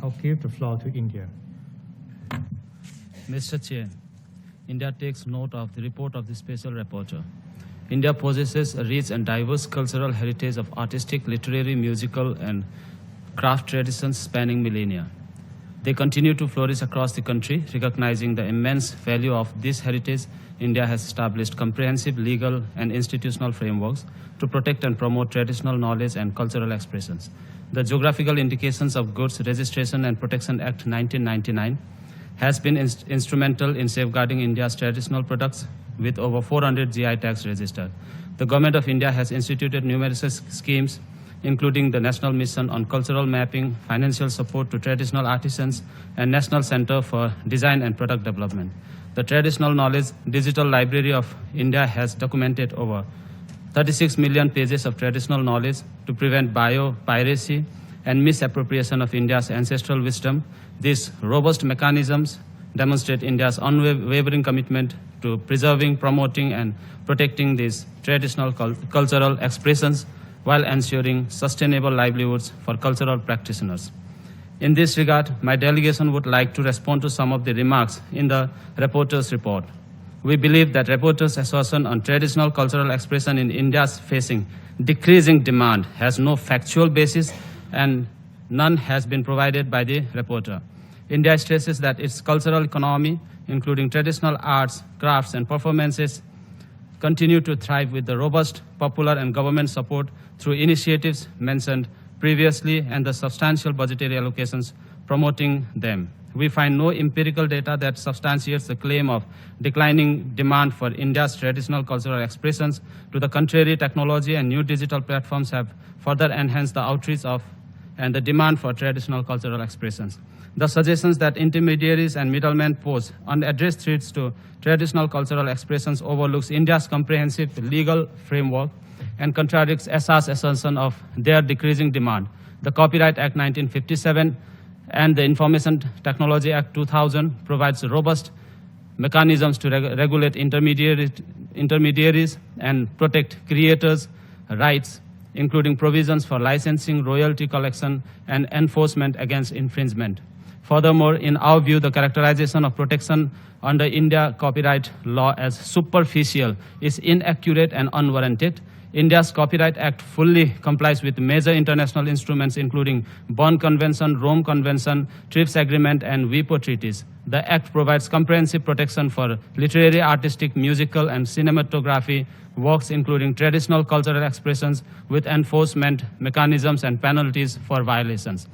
I'll give the floor to India. Mr. Chair, India takes note of the report of the special rapporteur. India possesses a rich and diverse cultural heritage of artistic, literary, musical, and craft traditions spanning millennia. They continue to flourish across the country. Recognizing the immense value of this heritage, India has established comprehensive legal and institutional frameworks to protect and promote traditional knowledge and cultural expressions. The Geographical Indications of Goods Registration and Protection Act 1999 has been instrumental in safeguarding India's traditional products with over 400 GI tags registered. The Government of India has instituted numerous schemes, including the National Mission on Cultural Mapping, financial support to traditional artisans, and National Center for Design and Product Development. The Traditional Knowledge Digital Library of India has documented over 36 million pages of traditional knowledge to prevent bio-piracy and misappropriation of India's ancestral wisdom. These robust mechanisms demonstrate India's unwavering commitment to preserving, promoting, and protecting these traditional cultural expressions while ensuring sustainable livelihoods for cultural practitioners. In this regard, my delegation would like to respond to some of the remarks in the rapporteur's report. We believe that rapporteur's assertion on traditional cultural expression in India's facing decreasing demand has no factual basis, and none has been provided by the rapporteur. India stresses that its cultural economy, including traditional arts, crafts, and performances, continue to thrive with the robust popular and government support through initiatives mentioned previously and the substantial budgetary allocations promoting them. We find no empirical data that substantiates the claim of declining demand for India's traditional cultural expressions. To the contrary, technology and new digital platforms have further enhanced the outreach of and the demand for traditional cultural expressions. The suggestions that intermediaries and middlemen pose unaddressed threats to traditional cultural expressions overlooks India's comprehensive legal framework and contradicts SR's assertion of their decreasing demand. The Copyright Act 1957 and the Information Technology Act 2000 provides robust mechanisms to regulate intermediaries and protect creators' rights, including provisions for licensing, royalty collection, and enforcement against infringement. Furthermore, in our view, the characterization of protection under India copyright law as superficial is inaccurate and unwarranted. India's Copyright Act fully complies with major international instruments, including Bonn Convention, Rome Convention, TRIPS Agreement, and WIPO treaties. The Act provides comprehensive protection for literary, artistic, musical, and cinematography works, including traditional cultural expressions, with enforcement mechanisms and penalties for violations.